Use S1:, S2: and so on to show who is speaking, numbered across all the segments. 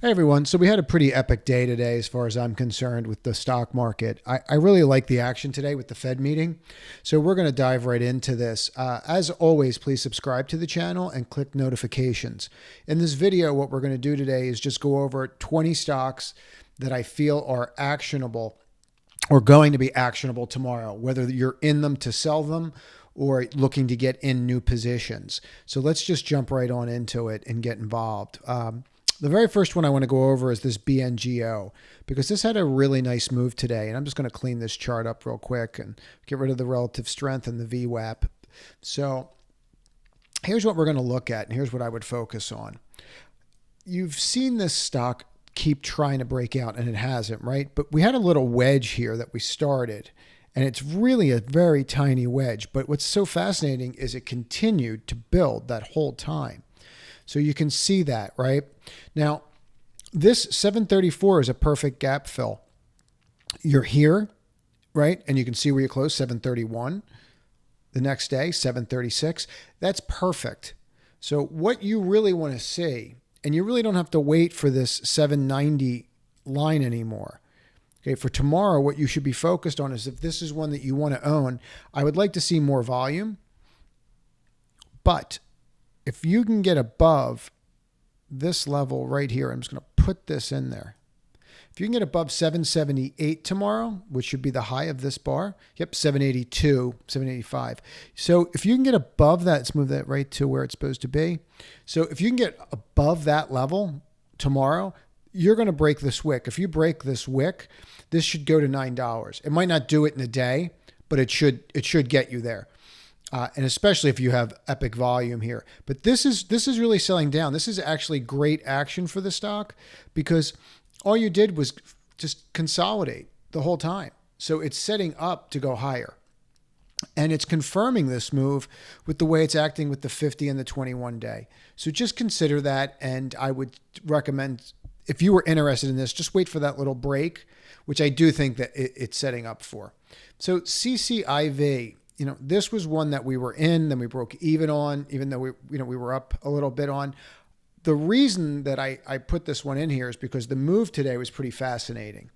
S1: Hey everyone. So we had a pretty epic day today as far as I'm concerned with the stock market. I really like the action today with the Fed meeting. So we're going to dive right into this. As always, please subscribe to the channel and click notifications. In this video, what we're going to do today is just go over 20 stocks that I feel are actionable or going to be actionable tomorrow, whether you're in them to sell them or looking to get in new positions. So let's just jump right on into it and get involved. The very first one I want to go over is this BNGO because this had a really nice move today. And I'm just going to clean this chart up real quick and get rid of the relative strength and the VWAP. So here's what we're going to look at, and here's what I would focus on. You've seen this stock keep trying to break out, and it hasn't, right? But we had a little wedge here that we started, and it's really a very tiny wedge. But what's so fascinating is it continued to build that whole time. So you can see that, right? Now, this 734 is a perfect gap fill. You're here, right? And you can see where you close, 731. The next day, 736. That's perfect. So what you really want to see, and you really don't have to wait for this 790 line anymore. Okay, for tomorrow, what you should be focused on is if this is one that you want to own, I would like to see more volume. But if you can get above this level right here, I'm just going to put this in there. If you can get above 778 tomorrow, which should be the high of this bar, yep, 782, 785. So if you can get above that, let's move that right to where it's supposed to be. So if you can get above that level tomorrow, you're going to break this wick. If you break this wick, this should go to $9. It might not do it in a day, but it should get you there. And especially if you have epic volume here. But this is really selling down. This is actually great action for the stock because all you did was just consolidate the whole time. So it's setting up to go higher. And it's confirming this move with the way it's acting with the 50 and the 21 day. So just consider that. And I would recommend, if you were interested in this, just wait for that little break, which I do think that it's setting up for. So CCIV. You know, this was one that we were in, then we broke even on, even though we were up a little bit on. The reason that I put this one in here is because the move today was pretty fascinating.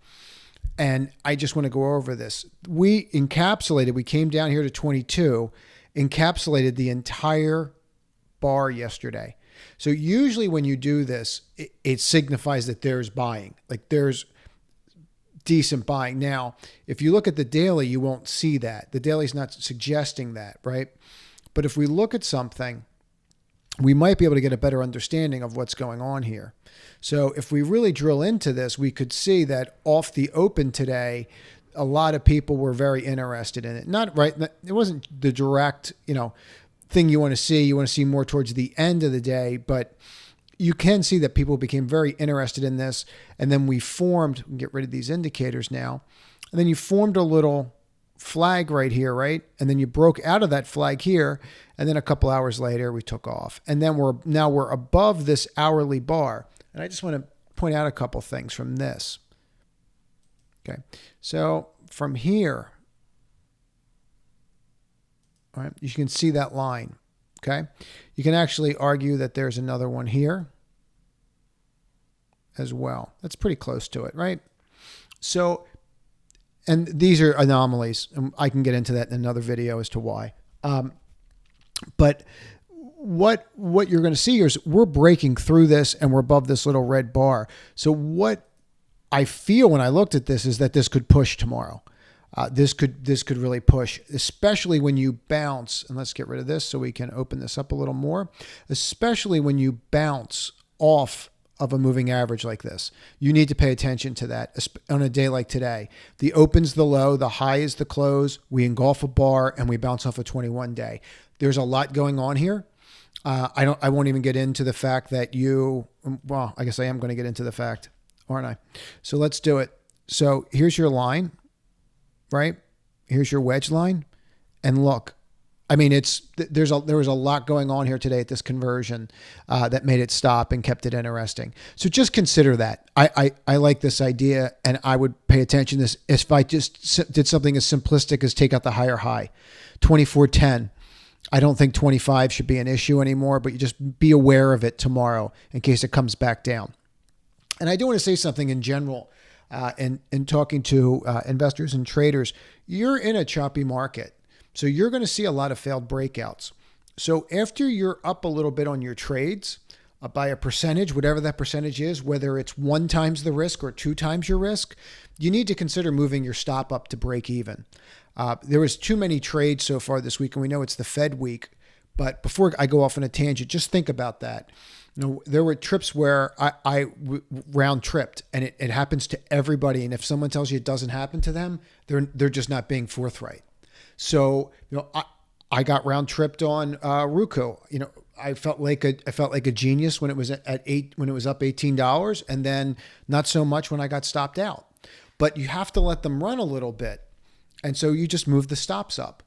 S1: And I just want to go over this. We came down here to 22, encapsulated the entire bar yesterday. So usually when you do this, it signifies that there's buying, like there's decent buying. Now, if you look at the daily, you won't see that. The daily's not suggesting that, right? But if we look at something, we might be able to get a better understanding of what's going on here. So if we really drill into this, we could see that off the open today, a lot of people were very interested in it. Not right. It wasn't the direct, thing you want to see. You want to see more towards the end of the day, but you can see that people became very interested in this. And then we formed, get rid of these indicators now. And then you formed a little flag right here, right? And then you broke out of that flag here. And then a couple hours later, we took off. And then we're above this hourly bar. And I just want to point out a couple things from this. Okay. So from here, all right, you can see that line. Okay. You can actually argue that there's another one here as well. That's pretty close to it, right? So, and these are anomalies, and I can get into that in another video as to why. But what you're going to see here is we're breaking through this and we're above this little red bar. So what I feel when I looked at this is that this could push tomorrow. This could really push, especially when you bounce. And let's get rid of this so we can open this up a little more. Especially when you bounce off of a moving average like this, you need to pay attention to that on a day like today. The open's the low, the high is the close. We engulf a bar and we bounce off a 21 day. There's a lot going on here. I won't even get into the fact that well, I guess I am going to get into the fact, aren't I? So let's do it. So here's your line. Right? Here's your wedge line. And look, I mean, there was a lot going on here today at this conversion that made it stop and kept it interesting. So just consider that. I like this idea, and I would pay attention to this if I just did something as simplistic as take out the higher high. 24.10. I don't think 25 should be an issue anymore, but you just be aware of it tomorrow in case it comes back down. And I do want to say something in general, in talking to investors and traders. You're in a choppy market, so you're going to see a lot of failed breakouts. So after you're up a little bit on your trades by a percentage, whatever that percentage is, whether it's 1 times the risk or 2 times your risk, you need to consider moving your stop up to break even. There was too many trades so far this week, and we know it's the Fed week. But before I go off on a tangent, just think about that. There were trips where I round tripped, and it happens to everybody. And if someone tells you it doesn't happen to them, they're just not being forthright. So I got round tripped on Ruco. I felt like a genius when it was at when it was up $18, and then not so much when I got stopped out. But you have to let them run a little bit, and so you just move the stops up.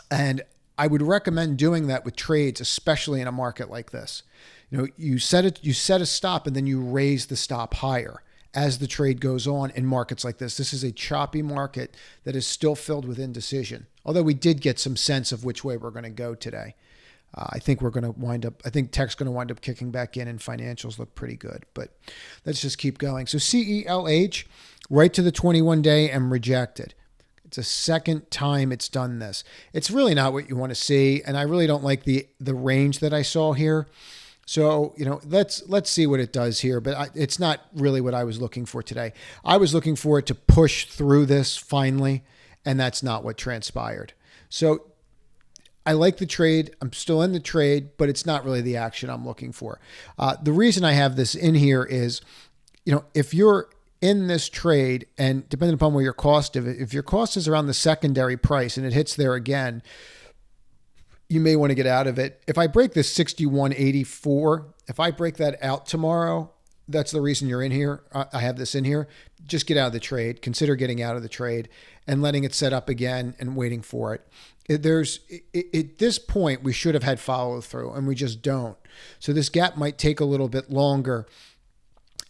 S1: And I would recommend doing that with trades, especially in a market like this. You set a stop, and then you raise the stop higher as the trade goes on in markets like this. This is a choppy market that is still filled with indecision. Although we did get some sense of which way we're going to go today. I think tech's going to wind up kicking back in, and financials look pretty good. But let's just keep going. So CELH, right to the 21-day and rejected. It's a second time it's done this. It's really not what you want to see, and I really don't like the range that I saw here. So, let's see what it does here, but it's not really what I was looking for today. I was looking for it to push through this finally, and that's not what transpired. So I like the trade. I'm still in the trade, but it's not really the action I'm looking for. The reason I have this in here is, if you're in this trade, and depending upon where your cost of it, if your cost is around the secondary price and it hits there again, you may want to get out of it. If I break this 61.84, if I break that out tomorrow, that's the reason you're in here. I have this in here. Just get out of the trade. Consider getting out of the trade and letting it set up again and waiting for it. At this point, we should have had follow through, and we just don't. So this gap might take a little bit longer,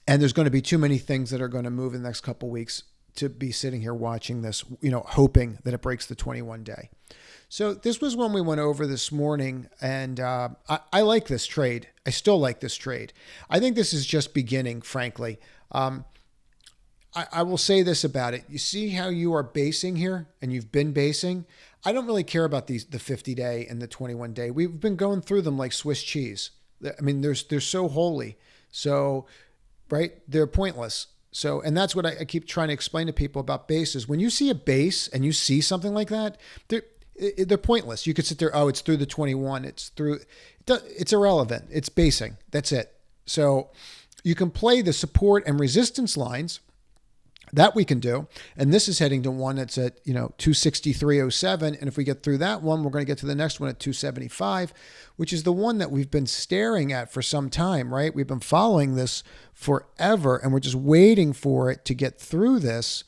S1: and there's going to be too many things that are going to move in the next couple of weeks to be sitting here watching this, hoping that it breaks the 21-day. So this was one we went over this morning, and I like this trade. I still like this trade. I think this is just beginning, frankly. I will say this about it. You see how you are basing here, and you've been basing? I don't really care about the 50-day and the 21-day. We've been going through them like Swiss cheese. I mean, they're so holy. So, right? They're pointless. So, and that's what I keep trying to explain to people about bases. When you see a base and you see something like that, they're pointless. You could sit there, it's through the 21. It's irrelevant. It's basing. That's it. So you can play the support and resistance lines. That we can do. And this is heading to one that's at, 263.07. And if we get through that one, we're going to get to the next one at 275, which is the one that we've been staring at for some time, right? We've been following this forever, and we're just waiting for it to get through this.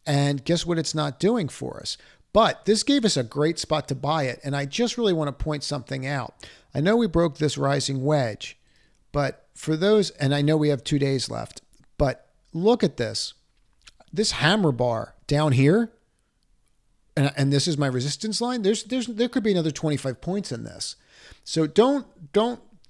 S1: And guess what it's not doing for us? But this gave us a great spot to buy it. And I just really want to point something out. I know we broke this rising wedge, but for those, and I know we have 2 days left, but look at this. This hammer bar down here, and this is my resistance line. There could be another 25 points in this. So don't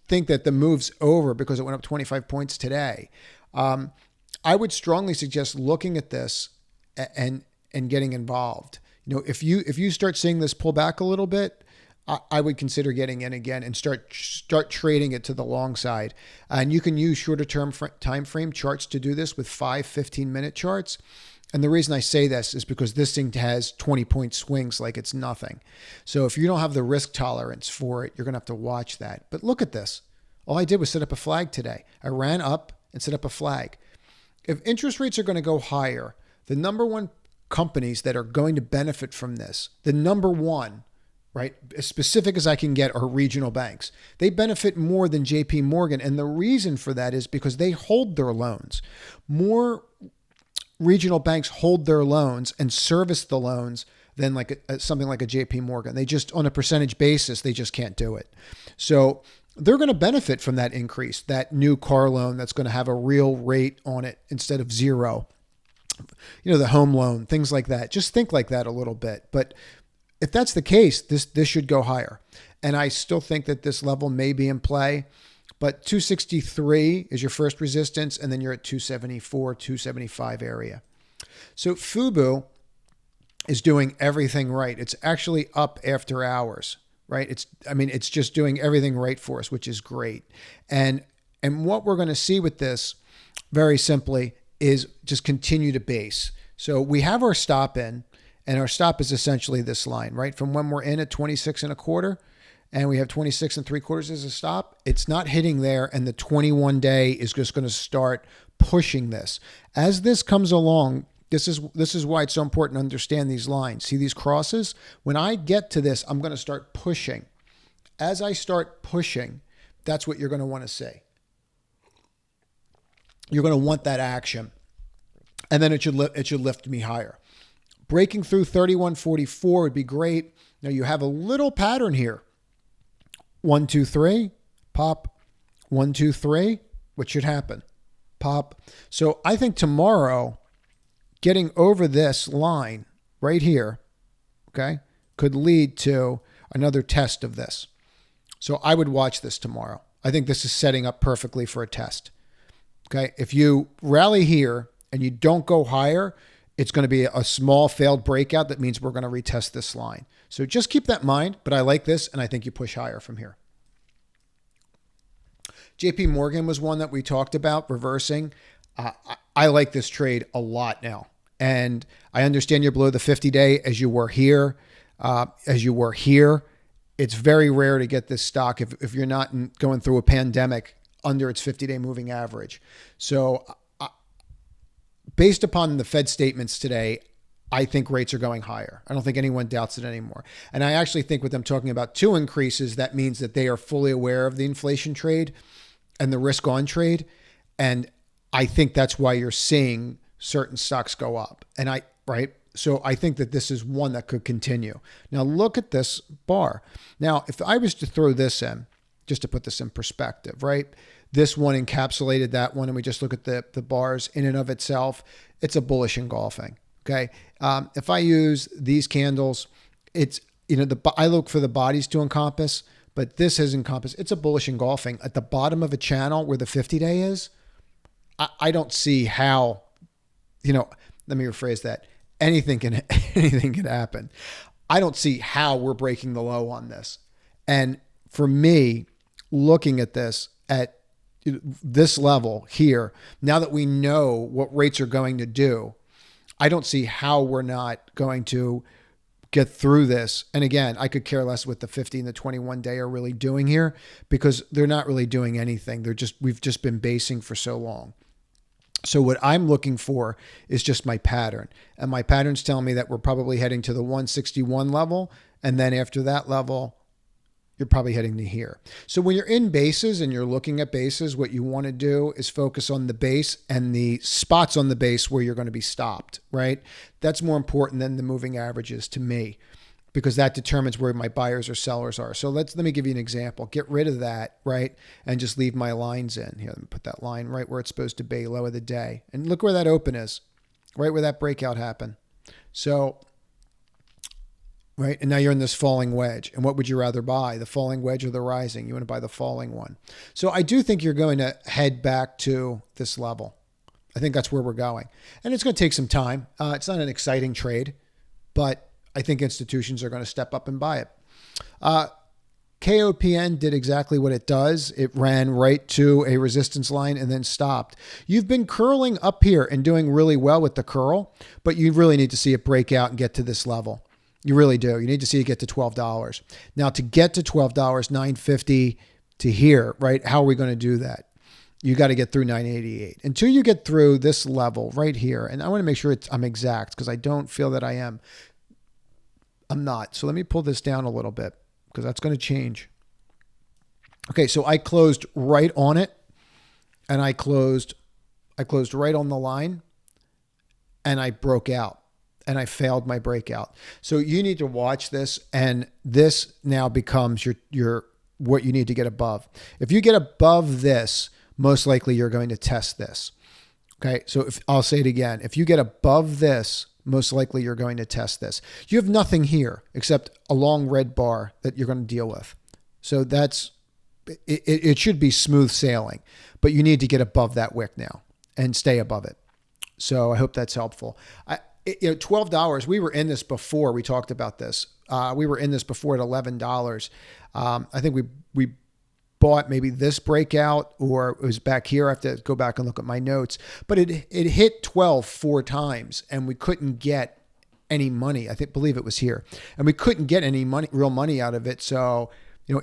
S1: think that the move's over because it went up 25 points today. I would strongly suggest looking at this and getting involved. If you start seeing this pull back a little bit, I would consider getting in again and start trading it to the long side. And you can use shorter term time frame charts to do this with 15-minute charts. And the reason I say this is because this thing has 20-point swings like it's nothing. So if you don't have the risk tolerance for it, you're going to have to watch that. But look at this. All I did was set up a flag today. I ran up and set up a flag. If interest rates are going to go higher, the number one companies that are going to benefit from this, the number one, right, as specific as I can get, are regional banks. They benefit more than JP Morgan. And the reason for that is because they hold their loans. More regional banks hold their loans and service the loans than something like a JP Morgan. They just, on a percentage basis, they just can't do it. So they're going to benefit from that increase, that new car loan that's going to have a real rate on it instead of zero. The home loan, things like that. Just think like that a little bit. But if that's the case, this should go higher. And I still think that this level may be in play, But 263 is your first resistance, and then you're at 274, 275 area. So Fubo is doing everything right. It's actually up after hours, right? It's just doing everything right for us, which is great. And what we're going to see with this, very simply, is just continue to base. So we have our stop in, and our stop is essentially this line, right? From when we're in at 26 and a quarter, and we have 26 and 3/4 as a stop, it's not hitting there, and the 21-day is just going to start pushing this. As this comes along, this is why it's so important to understand these lines. See these crosses? When I get to this, I'm going to start pushing. As I start pushing, that's what you're going to want to see. You're going to want that action. And then it should lift me higher. Breaking through 31.44 would be great. Now you have a little pattern here. 1, 2, 3, pop. 1, 2, 3. What should happen? Pop. So I think tomorrow, getting over this line right here, okay, could lead to another test of this. So I would watch this tomorrow. I think this is setting up perfectly for a test. Okay, if you rally here and you don't go higher, it's going to be a small failed breakout. That means we're going to retest this line. So just keep that in mind, but I like this, and I think you push higher from here. JP Morgan was one that we talked about, reversing. I like this trade a lot now. And I understand you're below the 50-day as you were here. It's very rare to get this stock if you're not going through a pandemic under its 50-day moving average. So based upon the Fed statements today, I think rates are going higher. I don't think anyone doubts it anymore. And I actually think with them talking about 2 increases, that means that they are fully aware of the inflation trade and the risk on trade. And I think that's why you're seeing certain stocks go up. Right? So I think that this is one that could continue. Now look at this bar. Now, if I was to throw this in, just to put this in perspective, right? This one encapsulated that one, and we just look at the bars in and of itself, it's a bullish engulfing. Okay. If I use these candles, it's, I look for the bodies to encompass, but this has encompassed. It's a bullish engulfing at the bottom of a channel where the 50-day is. I don't see how, let me rephrase that. Anything can happen. I don't see how we're breaking the low on this. And for me, looking at this at this level here, now that we know what rates are going to do, I don't see how we're not going to get through this. And again, I could care less what the 50 and the 21-day are really doing here, because they're not really doing anything. We've just been basing for so long. So what I'm looking for is just my pattern. And my pattern's telling me that we're probably heading to the 161 level. And then after that level, you're probably heading to here. So when you're in bases and you're looking at bases, what you want to do is focus on the base and the spots on the base where you're going to be stopped, right? That's more important than the moving averages to me, because that determines where my buyers or sellers are. So let me give you an example. Get rid of that, right? And just leave my lines in. Here, let me put that line right where it's supposed to be, low of the day. And look where that open is, right where that breakout happened. So, right, and now you're in this falling wedge. And what would you rather buy, the falling wedge or the rising? You want to buy the falling one. So I do think you're going to head back to this level. I think that's where we're going. And it's going to take some time. It's not an exciting trade, but I think institutions are going to step up and buy it. KOPN did exactly what it does. It ran right to a resistance line and then stopped. You've been curling up here and doing really well with the curl, but you really need to see it break out and get to this level. You really do. You need to see it get to $12. Now, to get to $12, $9.50 to here, right? How are we going to do that? You got to get through 988. Until you get through this level right here, and I want to make sure I'm exact because I don't feel that I am. I'm not. So let me pull this down a little bit because that's going to change. Okay, so I closed right on it, and I closed right on the line, and I broke out, and I failed my breakout. So you need to watch this, and this now becomes your what you need to get above. If you get above this, most likely you're going to test this. Okay, so I'll say it again. If you get above this, most likely you're going to test this. You have nothing here except a long red bar that you're going to deal with. So it should be smooth sailing, but you need to get above that wick now and stay above it. So I hope that's helpful. $12. We were in this before. We talked about this. We were in this before at $11. I think we bought maybe this breakout, or it was back here. I have to go back and look at my notes. But it hit 12 4 times, and we couldn't get any money. Believe it was here, and we couldn't get any real money out of it. So,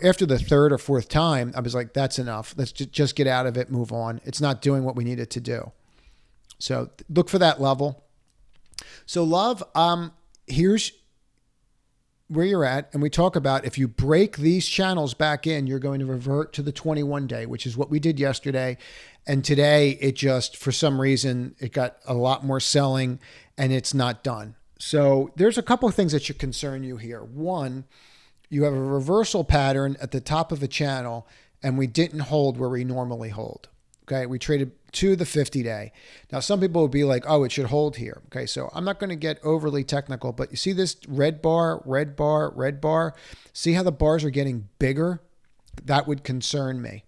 S1: after the third or fourth time, I was like, that's enough. Let's just get out of it, move on. It's not doing what we need it to do. So look for that level. So love, here's where you're at. And we talk about if you break these channels back in, you're going to revert to the 21-day, which is what we did yesterday. And today it just, for some reason, it got a lot more selling and it's not done. So there's a couple of things that should concern you here. One, you have a reversal pattern at the top of a channel and we didn't hold where we normally hold. Okay, we traded to the 50-day. Now, some people would be like, oh, it should hold here. Okay, so I'm not going to get overly technical, but you see this red bar, red bar, red bar? See how the bars are getting bigger? That would concern me.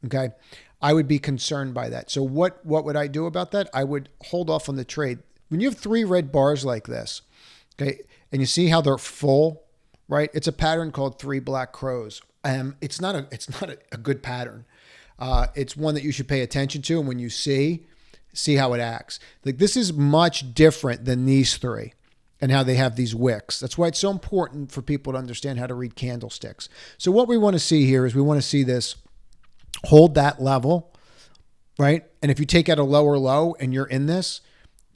S1: Okay, I would be concerned by that. So what would I do about that? I would hold off on the trade. When you have 3 red bars like this, okay, and you see how they're full, right? It's a pattern called 3 black crows. It's not a good pattern. It's one that you should pay attention to. And when you see how it acts. Like, this is much different than these 3 and how they have these wicks. That's why it's so important for people to understand how to read candlesticks. So what we want to see here is we want to see this hold that level, right? And if you take out a lower low and you're in this,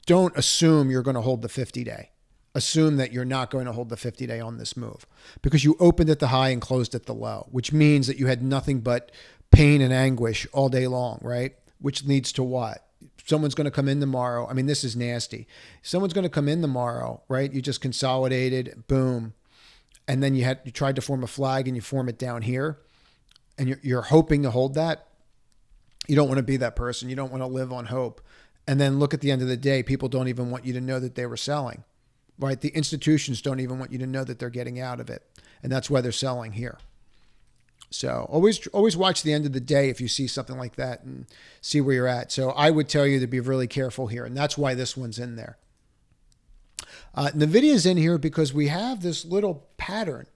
S1: don't assume you're going to hold the 50-day. Assume that you're not going to hold the 50-day on this move because you opened at the high and closed at the low, which means that you had nothing but pain and anguish all day long, right? Which leads to what? Someone's going to come in tomorrow. I mean, this is nasty. Someone's going to come in tomorrow, right? You just consolidated, boom. And then you tried to form a flag and you form it down here and you're hoping to hold that. You don't want to be that person. You don't want to live on hope. And then look at the end of the day, people don't even want you to know that they were selling, right? The institutions don't even want you to know that they're getting out of it. And that's why they're selling here. So always watch the end of the day if you see something like that and see where you're at. So I would tell you to be really careful here. And that's why this one's in there. NVIDIA is in here because we have this little pattern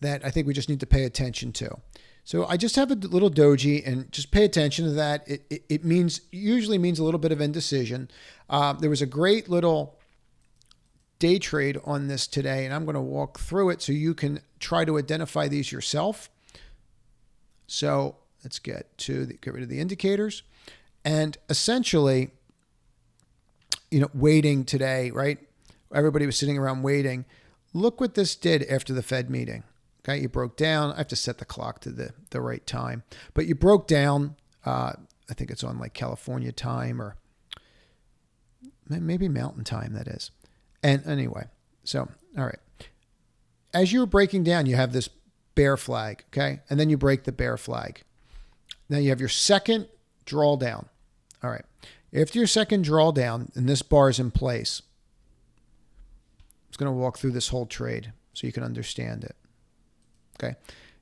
S1: that I think we just need to pay attention to. So I just have a little doji and just pay attention to that. It usually means a little bit of indecision. There was a great little day trade on this today, and I'm going to walk through it so you can try to identify these yourself. So let's get rid of the indicators. And essentially, waiting today, right? Everybody was sitting around waiting. Look what this did after the Fed meeting. Okay, you broke down. I have to set the clock to the right time. But you broke down, I think it's on like California time or maybe Mountain time, that is. And anyway, so, all right. As you're breaking down, you have this bear flag, okay? And then you break the bear flag. Now you have your second drawdown. All right. After your second drawdown, and this bar is in place, I'm just going to walk through this whole trade so you can understand it. Okay.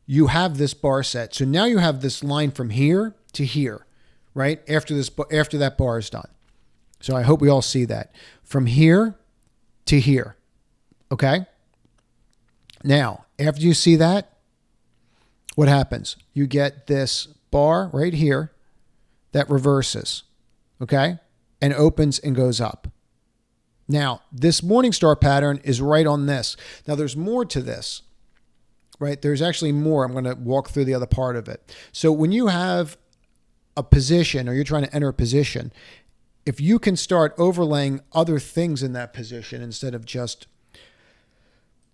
S1: You have this bar set. So now you have this line from here to here, right? After that bar is done. So I hope we all see that. From here to here. Okay. Now, after you see that, what happens? You get this bar right here that reverses, okay, and opens and goes up. Now, this Morningstar pattern is right on this. Now, there's more to this, right? There's actually more. I'm going to walk through the other part of it. So when you have a position or you're trying to enter a position, if you can start overlaying other things in that position instead of just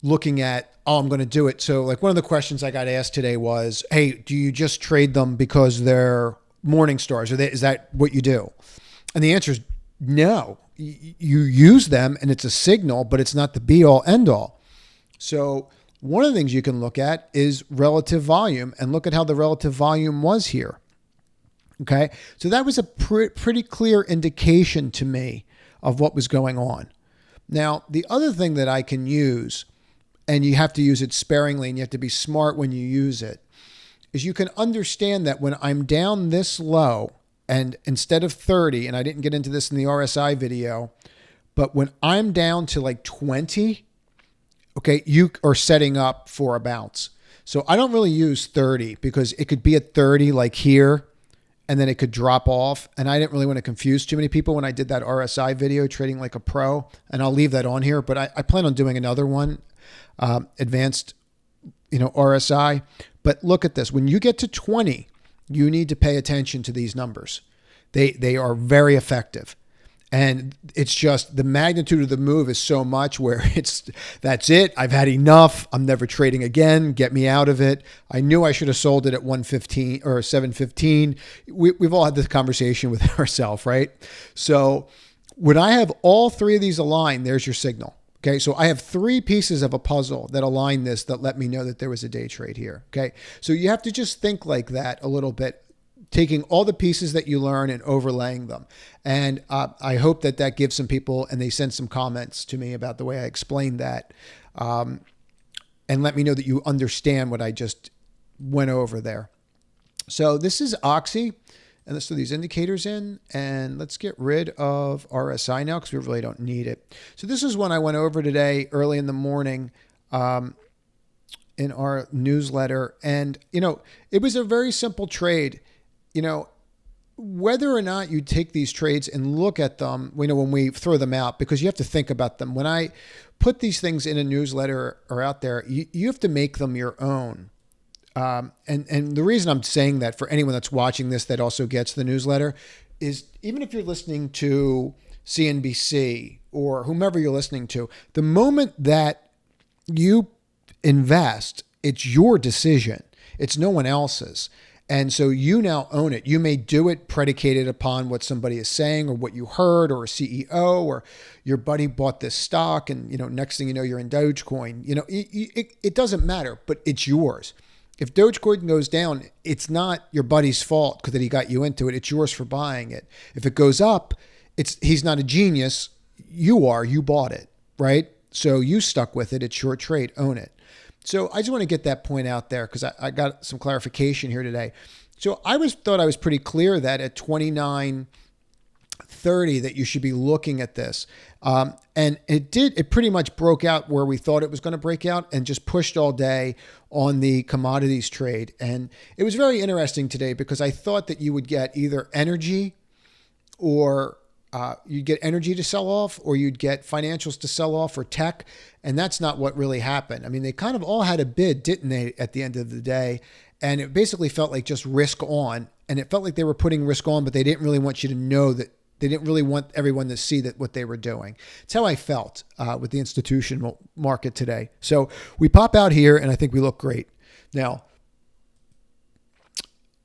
S1: looking at, oh, I'm going to do it. So like one of the questions I got asked today was, hey, do you just trade them because they're morning stars? Is that what you do? And the answer is no. You use them and it's a signal, but it's not the be all end all. So one of the things you can look at is relative volume and look at how the relative volume was here. Okay. So that was a pretty clear indication to me of what was going on. Now, the other thing that I can use, and you have to use it sparingly and you have to be smart when you use it, is you can understand that when I'm down this low and instead of 30, and I didn't get into this in the RSI video, but when I'm down to like 20, okay, you are setting up for a bounce. So I don't really use 30 because it could be at 30 like here, and then it could drop off. And I didn't really want to confuse too many people when I did that RSI video, trading like a pro, and I'll leave that on here, but I plan on doing another one, advanced, RSI. But look at this. When you get to 20, you need to pay attention to these numbers. They are very effective. And it's just the magnitude of the move is so much where that's it. I've had enough. I'm never trading again. Get me out of it. I knew I should have sold it at 115 or 715. We've all had this conversation with ourselves, right? So when I have all three of these aligned, there's your signal. Okay, so I have three pieces of a puzzle that align this that let me know that there was a day trade here. Okay, so you have to just think like that a little bit, taking all the pieces that you learn and overlaying them. And I hope that gives some people, and they sent some comments to me about the way I explained that, and let me know that you understand what I just went over there. So this is Oxy, and let's throw these indicators in, and let's get rid of RSI now because we really don't need it. So this is one I went over today early in the morning in our newsletter. And, it was a very simple trade. Whether or not you take these trades and look at them, when we throw them out, because you have to think about them. When I put these things in a newsletter or out there, you have to make them your own. And the reason I'm saying that for anyone that's watching this that also gets the newsletter is even if you're listening to CNBC or whomever you're listening to, the moment that you invest, it's your decision. It's no one else's. And so you now own it. You may do it predicated upon what somebody is saying or what you heard, or a CEO, or your buddy bought this stock and, next thing you know, you're in Dogecoin. It doesn't matter, but it's yours. If Dogecoin goes down, it's not your buddy's fault because he got you into it. It's yours for buying it. If it goes up, he's not a genius. You are. You bought it, right? So you stuck with it. It's your trade. Own it. So I just want to get that point out there because I got some clarification here today. So I thought I was pretty clear that at 29.30 that you should be looking at this. And it pretty much broke out where we thought it was going to break out and just pushed all day on the commodities trade. And it was very interesting today because I thought that you would get either energy or you'd get energy to sell off, or you'd get financials to sell off, or tech. And that's not what really happened. I mean, they kind of all had a bid, didn't they, at the end of the day? And it basically felt like just risk on. And it felt like they were putting risk on, but they didn't really want you to know that. They didn't really want everyone to see that what they were doing. It's how I felt with the institutional market today. So we pop out here, and I think we look great. Now,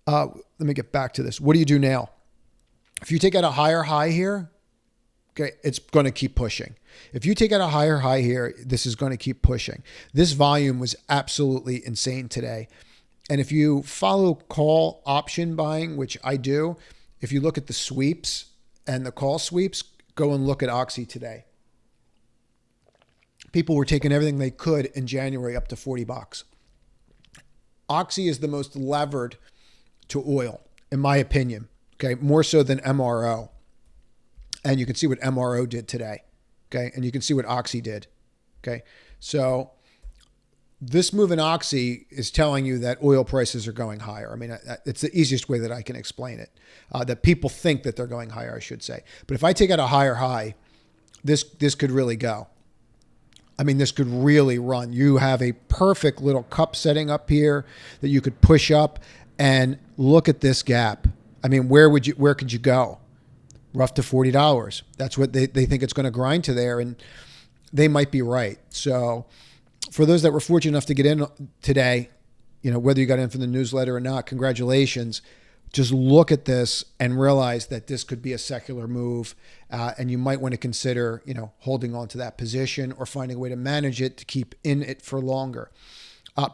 S1: let me get back to this. What do you do now? If you take out a higher high here, okay, it's going to keep pushing. If you take out a higher high here, this is going to keep pushing. This volume was absolutely insane today. And if you follow call option buying, which I do, if you look at the sweeps and the call sweeps, go and look at Oxy today. People were taking everything they could in January up to $40. Oxy is the most levered to oil, in my opinion. Okay, more so than MRO. And you can see what MRO did today. Okay, and you can see what Oxy did. Okay, so this move in Oxy is telling you that oil prices are going higher. I mean, it's the easiest way that I can explain it. That people think that they're going higher, I should say. But if I take out a higher high, this could really go. I mean, this could really run. You have a perfect little cup setting up here that you could push up, and look at this gap. I mean, where could you go? Rough to $40. That's what they think it's going to grind to there, and they might be right. So for those that were fortunate enough to get in today, whether you got in from the newsletter or not, congratulations. Just look at this and realize that this could be a secular move, and you might want to consider, holding on to that position or finding a way to manage it to keep in it for longer.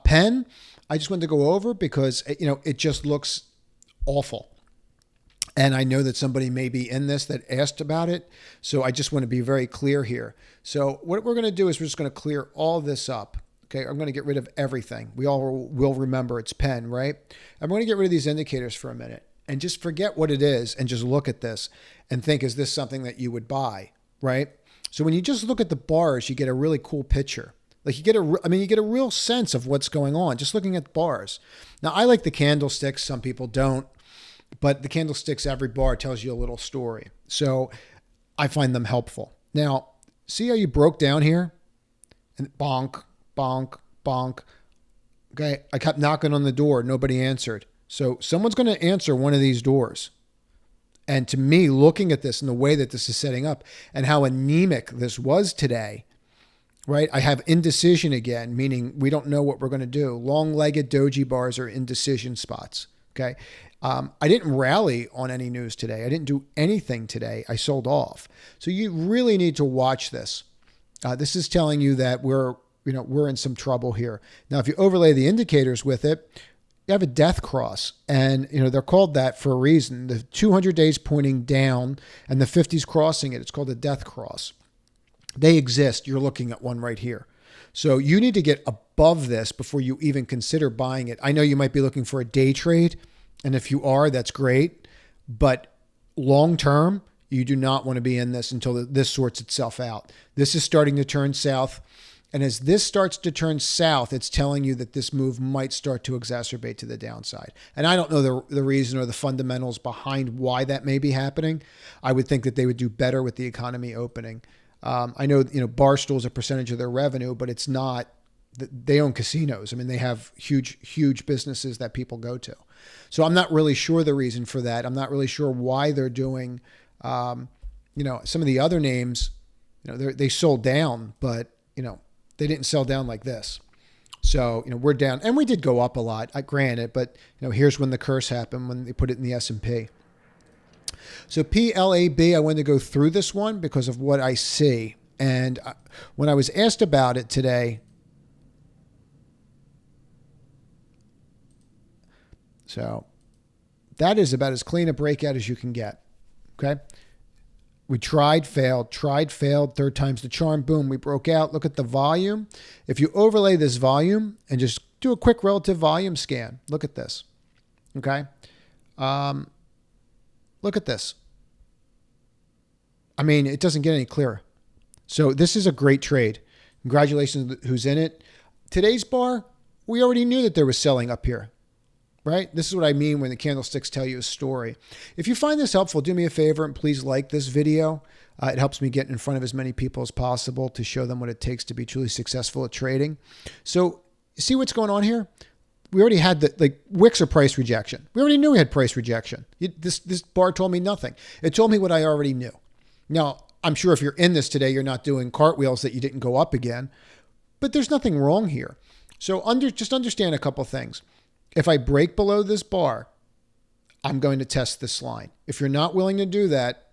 S1: Penn, I just wanted to go over because, it just looks awful. And I know that somebody may be in this that asked about it. So I just want to be very clear here. So what we're going to do is we're just going to clear all this up. Okay, I'm going to get rid of everything. We all will remember it's pen, right? I'm going to get rid of these indicators for a minute and just forget what it is and just look at this and think, is this something that you would buy, right? So when you just look at the bars, you get a really cool picture. Like you get a real sense of what's going on just looking at bars. Now, I like the candlesticks. Some people don't, but the candlesticks, every bar tells you a little story. So I find them helpful. Now, see how you broke down here? And bonk, bonk, bonk. Okay, I kept knocking on the door. Nobody answered. So someone's going to answer one of these doors. And to me, looking at this and the way that this is setting up and how anemic this was today, right? I have indecision again, meaning we don't know what we're going to do. Long-legged doji bars are indecision spots, okay? I didn't rally on any news today. I didn't do anything today. I sold off. So you really need to watch this. This is telling you that we're in some trouble here. Now, if you overlay the indicators with it, you have a death cross, and they're called that for a reason. The 200 days pointing down and the 50s crossing it. It's called a death cross. They exist. You're looking at one right here. So you need to get above this before you even consider buying it. I know you might be looking for a day trade, and if you are, that's great. But long term, you do not want to be in this until this sorts itself out. This is starting to turn south. And as this starts to turn south, it's telling you that this move might start to exacerbate to the downside. And I don't know the reason or the fundamentals behind why that may be happening. I would think that they would do better with the economy opening. I know, Barstool is a percentage of their revenue, but it's not. They own casinos. I mean, they have huge businesses that people go to. So I'm not really sure the reason for that. I'm not really sure why they're doing, some of the other names, they sold down, but, they didn't sell down like this. So, we're down, and we did go up a lot, granted, but, here's when the curse happened, when they put it in the S&P. So PLAB, I wanted to go through this one because of what I see. And when I was asked about it today, so that is about as clean a breakout as you can get. Okay. We tried, failed, third time's the charm. Boom, we broke out. Look at the volume. If you overlay this volume and just do a quick relative volume scan, look at this. Okay. Look at this. I mean, it doesn't get any clearer. So this is a great trade. Congratulations who's in it. Today's bar, we already knew that there was selling up here. Right? This is what I mean when the candlesticks tell you a story. If you find this helpful, do me a favor and please like this video. It helps me get in front of as many people as possible to show them what it takes to be truly successful at trading. So see what's going on here? We already had wicks or price rejection. We already knew we had price rejection. This bar told me nothing. It told me what I already knew. Now, I'm sure if you're in this today, you're not doing cartwheels that you didn't go up again, but there's nothing wrong here. So just understand a couple things. If I break below this bar, I'm going to test this line. If you're not willing to do that,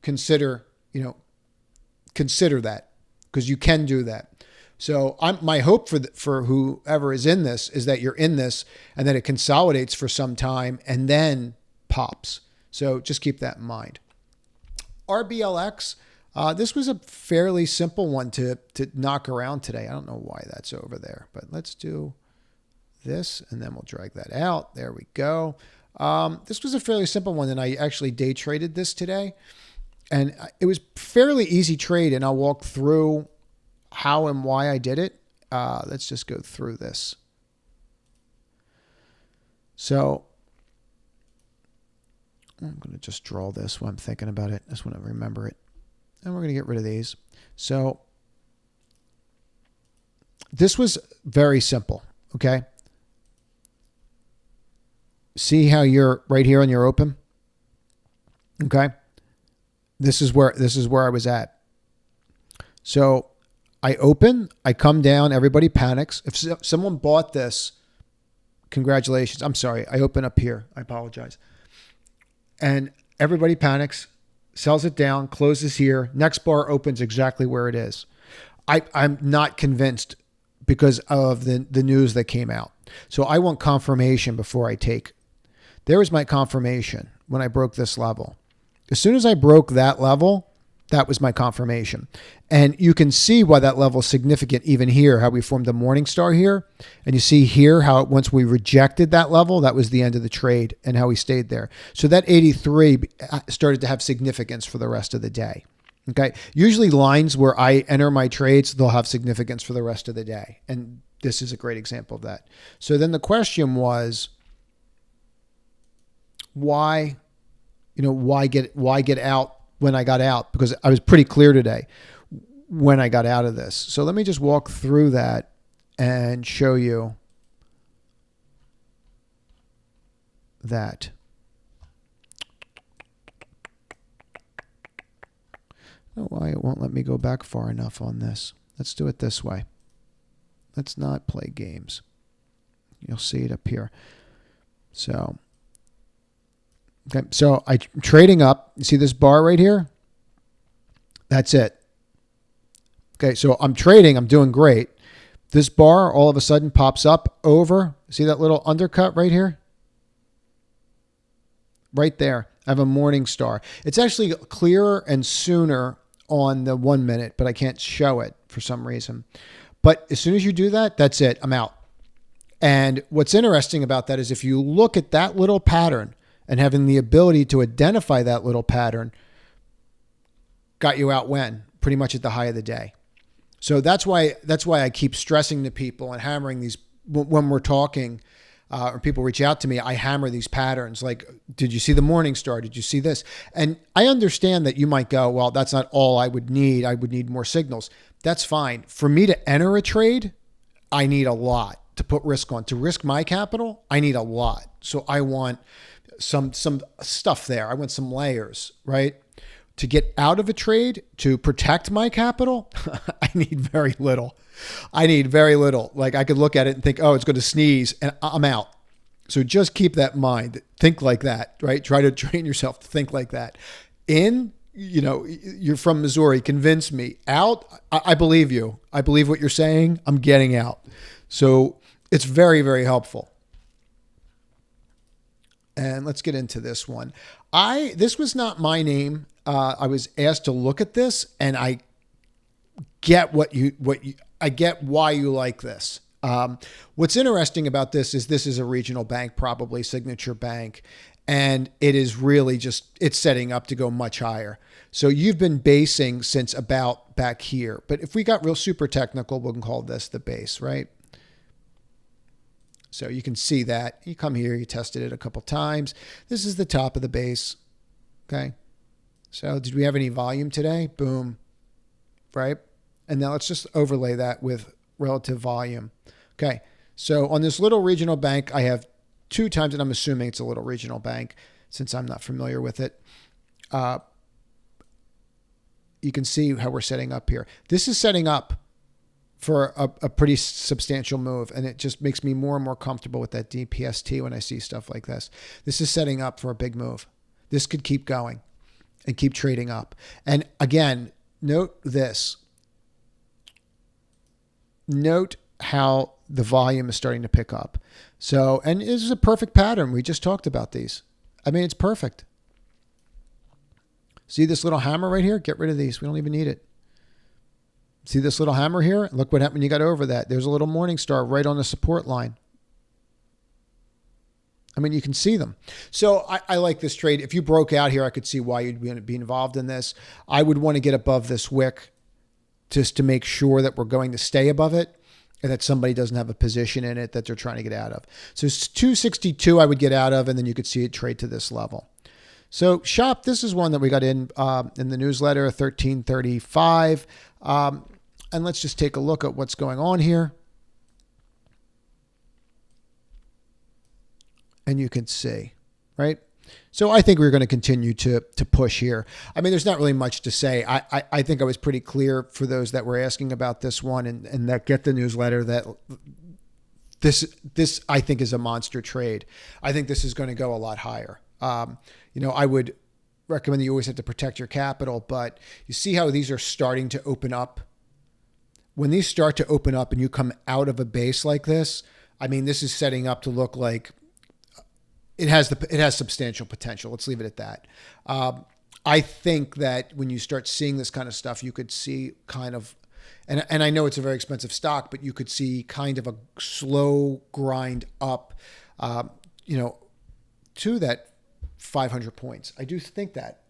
S1: consider that, because you can do that. So my hope for whoever is in this is that you're in this and that it consolidates for some time and then pops. So just keep that in mind. Rblx, this was a fairly simple one to knock around today. I don't know why that's over there, but let's do this and then we'll drag that out. There we go. This was a fairly simple one, and I actually day traded this today, and it was fairly easy trade, and I'll walk through how and why I did it. Let's just go through this. So I'm going to just draw this while I'm thinking about it. I just want to remember it, and we're going to get rid of these. So this was very simple. Okay. See how you're right here on your open? Okay. This is where I was at. So I open, I come down, everybody panics. If someone bought this, congratulations. I'm sorry. I open up here. I apologize. And everybody panics, sells it down, closes here. Next bar opens exactly where it is. I'm not convinced because of the news that came out. So I want confirmation before I take. There was my confirmation when I broke this level. As soon as I broke that level, That was my confirmation. And you can see why that level is significant even here, how we formed a morning star here. And you see here how once we rejected that level, that was the end of the trade and how we stayed there. So that 83 started to have significance for the rest of the day. Okay. Usually lines where I enter my trades, they'll have significance for the rest of the day. And this is a great example of that. So then the question was, why get out when I got out? Because I was pretty clear today when I got out of this. So let me just walk through that and show you that. I don't know why it won't let me go back far enough on this. Let's do it this way. Let's not play games. You'll see it up here. So, okay, so I'm trading up. You see this bar right here? That's it. Okay, so I'm trading. I'm doing great. This bar all of a sudden pops up over. See that little undercut right here? Right there. I have a morning star. It's actually clearer and sooner on the 1 minute, but I can't show it for some reason. But as soon as you do that, that's it. I'm out. And what's interesting about that is if you look at that little pattern and having the ability to identify that little pattern got you out when? Pretty much at the high of the day. So that's why I keep stressing to people and hammering these when we're talking or people reach out to me, I hammer these patterns. Like, did you see the morning star? Did you see this? And I understand that you might go, well, that's not all I would need. I would need more signals. That's fine. For me to enter a trade, I need a lot to put risk on. To risk my capital, I need a lot. So I want some stuff there. I want some layers, right? To get out of a trade, to protect my capital, I need very little. I need very little. Like I could look at it and think, oh, it's going to sneeze and I'm out. So just keep that in mind. Think like that, right? Try to train yourself to think like that. You're from Missouri. Convince me. Out, I believe you. I believe what you're saying. I'm getting out. So it's very, very helpful. And let's get into this one. This was not my name. I was asked to look at this, and I get I get why you like this. What's interesting about this is a regional bank, probably Signature Bank, and it is really it's setting up to go much higher. So you've been basing since about back here, but if we got real super technical, we can call this the base, right? So you can see that. You come here, you tested it a couple times. This is the top of the base, okay? So did we have any volume today? Boom, right? And now let's just overlay that with relative volume. Okay, so on this little regional bank, I have 2 times, and I'm assuming it's a little regional bank since I'm not familiar with it. You can see how we're setting up here. This is setting up for a pretty substantial move, and it just makes me more and more comfortable with that DPST when I see stuff like this. This is setting up for a big move. This could keep going and keep trading up. And again, note this. Note how the volume is starting to pick up. So, and this is a perfect pattern. We just talked about these. I mean, it's perfect. See this little hammer right here? Get rid of these. We don't even need it. See this little hammer here? Look what happened when you got over that. There's a little morning star right on the support line. I mean, you can see them. So I like this trade. If you broke out here, I could see why you'd be involved in this. I would want to get above this wick just to make sure that we're going to stay above it and that somebody doesn't have a position in it that they're trying to get out of. So it's 262 I would get out of, and then you could see it trade to this level. So shop, this is one that we got in the newsletter, 1335. And let's just take a look at what's going on here. And you can see, right? So I think we're going to continue to push here. I mean, there's not really much to say. I think I was pretty clear for those that were asking about this one and that get the newsletter that this I think is a monster trade. I think this is going to go a lot higher. I would recommend that you always have to protect your capital, but you see how these are starting to open up. When these start to open up and you come out of a base like this, I mean, this is setting up to look like it has substantial potential. Let's leave it at that. I think that when you start seeing this kind of stuff, you could see kind of, and I know it's a very expensive stock, but you could see kind of a slow grind up, you know, to that 500 points. I do think that.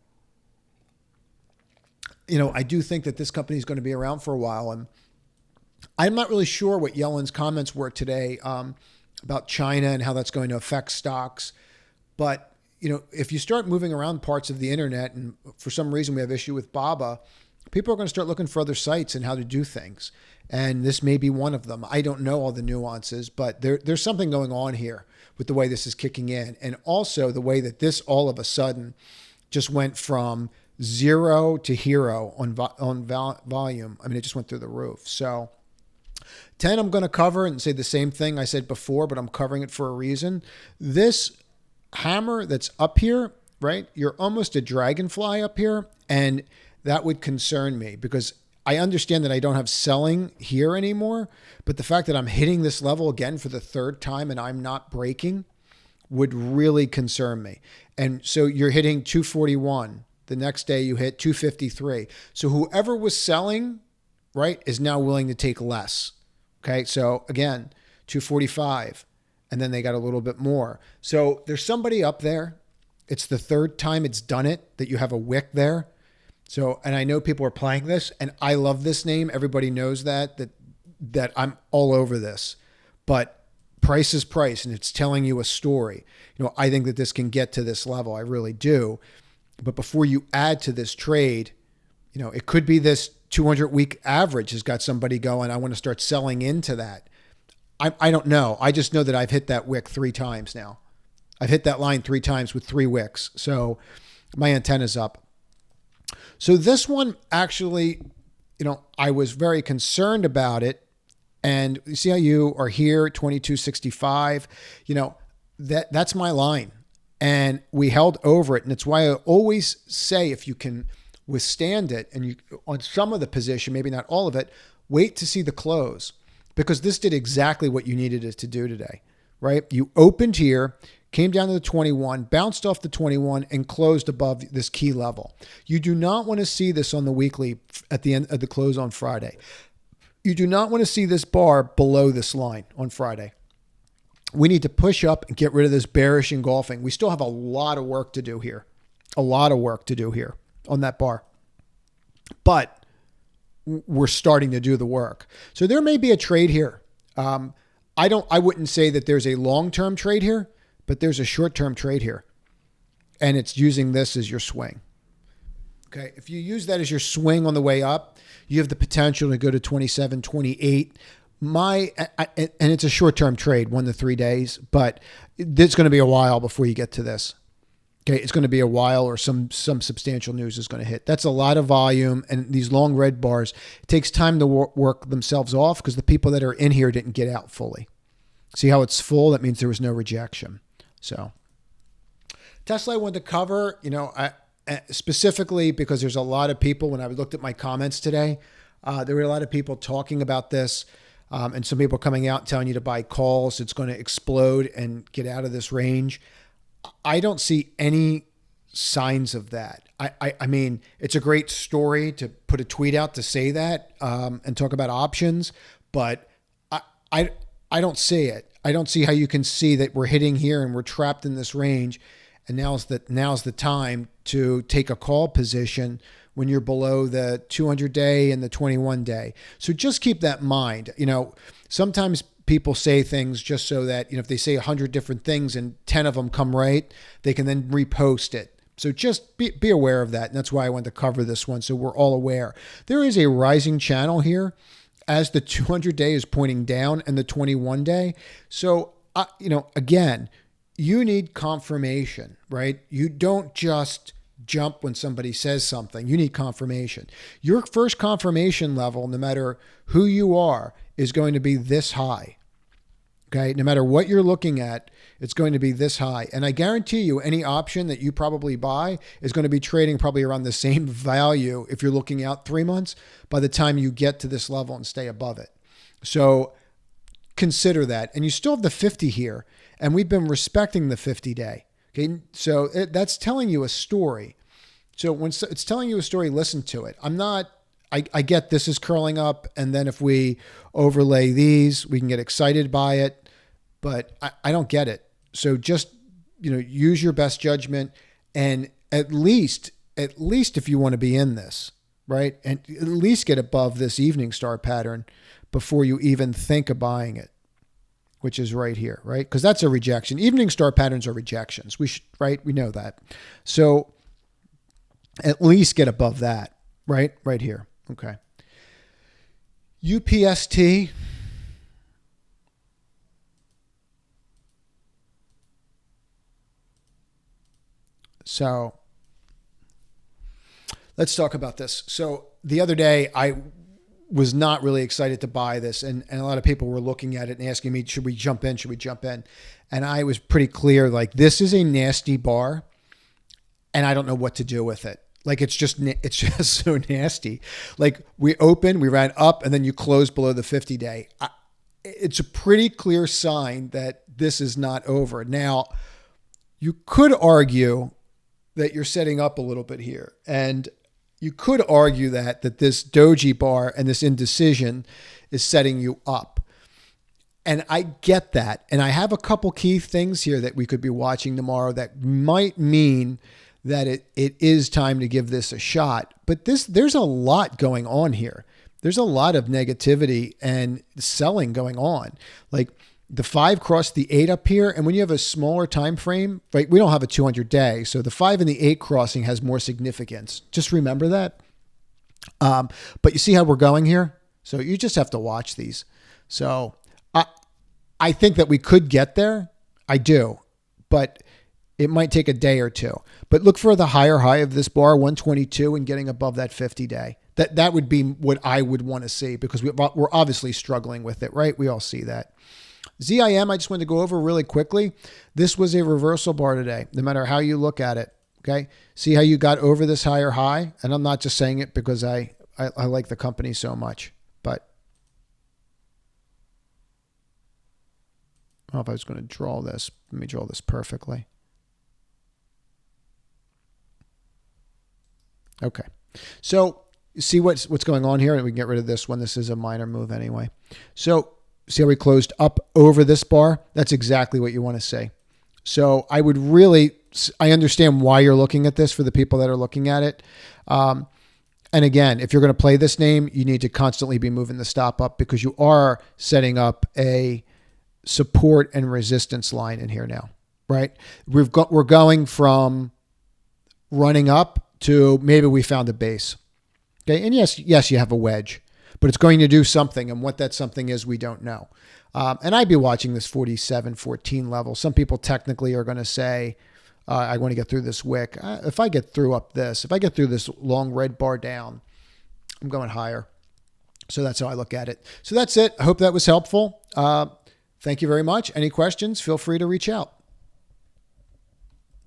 S1: You know, I do think that this company is going to be around for a while. And I'm not really sure what Yellen's comments were today about China and how that's going to affect stocks. But, you know, if you start moving around parts of the internet and for some reason we have issue with BABA, people are going to start looking for other sites and how to do things. And this may be one of them. I don't know all the nuances, but there's something going on here with the way this is kicking in. And also the way that this all of a sudden just went from 0 to hero on volume. I mean, it just went through the roof. So 10, I'm going to cover and say the same thing I said before, but I'm covering it for a reason. This hammer that's up here, right? You're almost a dragonfly up here. And that would concern me because I understand that I don't have selling here anymore, but the fact that I'm hitting this level again for the third time and I'm not breaking would really concern me. And so you're hitting 241. The next day you hit 253. So whoever was selling, right, is now willing to take less. Okay. So again, 245. And then they got a little bit more. So there's somebody up there. It's the third time it's done it that you have a wick there. So, and I know people are playing this and I love this name. Everybody knows that I'm all over this, but price is price and it's telling you a story. You know, I think that this can get to this level. I really do. But before you add to this trade, you know, it could be this 200-week average has got somebody going, I want to start selling into that. I don't know. I just know that I've hit that wick 3 times now. I've hit that line 3 times with 3 wicks. So my antenna's up. So this one actually, you know, I was very concerned about it. And you see how you are here, 2265, you know, that's my line. And we held over it. And it's why I always say, if you can withstand it and you on some of the position, maybe not all of it, wait to see the close, because this did exactly what you needed it to do today, right? You opened here, came down to the 21, bounced off the 21 and closed above this key level. You do not want to see this on the weekly at the end of the close on Friday. You do not want to see this bar below this line on Friday. We need to push up and get rid of this bearish engulfing. We still have a lot of work to do here. A lot of work to do here on that bar. But we're starting to do the work. So there may be a trade here. I wouldn't say that there's a long-term trade here, but there's a short-term trade here. And it's using this as your swing. Okay. If you use that as your swing on the way up, you have the potential to go to 27, 28. And it's a short-term trade, 1 to 3 days, but it's going to be a while before you get to this. Okay, it's going to be a while or some substantial news is going to hit. That's a lot of volume, and these long red bars, it takes time to work themselves off because the people that are in here didn't get out fully. See how it's full? That means there was no rejection. So Tesla I wanted to cover, you know, specifically because there's a lot of people, when I looked at my comments today, there were a lot of people talking about this and some people coming out and telling you to buy calls. It's going to explode and get out of this range. I don't see any signs of that. I mean, it's a great story to put a tweet out to say that and talk about options, but I don't see it. I don't see how you can see that we're hitting here and we're trapped in this range, and now's the time to take a call position when you're below the 200-day and the 21-day. So just keep that in mind. You know, sometimes people say things just so that, you know, if they say 100 different things and 10 of them come right, they can then repost it. So just be aware of that. And that's why I wanted to cover this one, so we're all aware. There is a rising channel here as the 200-day is pointing down and the 21-day. So, you know, again, you need confirmation, right? You don't just jump when somebody says something. You need confirmation. Your first confirmation level, no matter who you are, is going to be this high. Okay. No matter what you're looking at, it's going to be this high. And I guarantee you any option that you probably buy is going to be trading probably around the same value if you're looking out 3 months by the time you get to this level and stay above it. So consider that. And you still have the 50 here, and we've been respecting the 50-day. Okay. So that's telling you a story. So when it's telling you a story, listen to it. I get this is curling up. And then if we overlay these, we can get excited by it, but I don't get it. So just, use your best judgment, and at least if you want to be in this, right? And at least get above this evening star pattern before you even think of buying it, which is right here, right? Because that's a rejection. Evening star patterns are rejections. Right? We know that. So at least get above that, right? Right here. Okay. UPST. So let's talk about this. So the other day, I was not really excited to buy this. And a lot of people were looking at it and asking me, should we jump in? Should we jump in? And I was pretty clear, like, this is a nasty bar and I don't know what to do with it. Like, it's just so nasty. Like, we ran up, and then you close below the 50-day. It's a pretty clear sign that this is not over. Now, you could argue that you're setting up a little bit here. And you could argue that this doji bar and this indecision is setting you up. And I get that. And I have a couple key things here that we could be watching tomorrow that might mean that it is time to give this a shot. But there's a lot going on here. There's a lot of negativity and selling going on. Like, the 5 crossed the 8 up here. And when you have a smaller time frame, right, we don't have a 200-day. So the 5 and the 8 crossing has more significance. Just remember that. But you see how we're going here? So you just have to watch these. So I think that we could get there. I do. But it might take a day or two. But look for the higher high of this bar, 122, and getting above that 50-day. That would be what I would want to see, because we're obviously struggling with it, right? We all see that. ZIM, I just wanted to go over really quickly. This was a reversal bar today, no matter how you look at it. Okay. See how you got over this higher high? And I'm not just saying it because I like the company so much, but I don't know if I was going to draw this. Let me draw this perfectly. Okay. So you see what's going on here, and we can get rid of this one. This is a minor move anyway. So see how we closed up over this bar? That's exactly what you want to see. So I understand why you're looking at this for the people that are looking at it. And again, if you're going to play this name, you need to constantly be moving the stop up, because you are setting up a support and resistance line in here now, right? We're going from running up to maybe we found a base. Okay. And yes, you have a wedge, but it's going to do something. And what that something is, we don't know. And I'd be watching this 47.14 level. Some people technically are going to say, I want to get through this wick. If I get through this long red bar down, I'm going higher. So that's how I look at it. So that's it. I hope that was helpful. Thank you very much. Any questions? Feel free to reach out.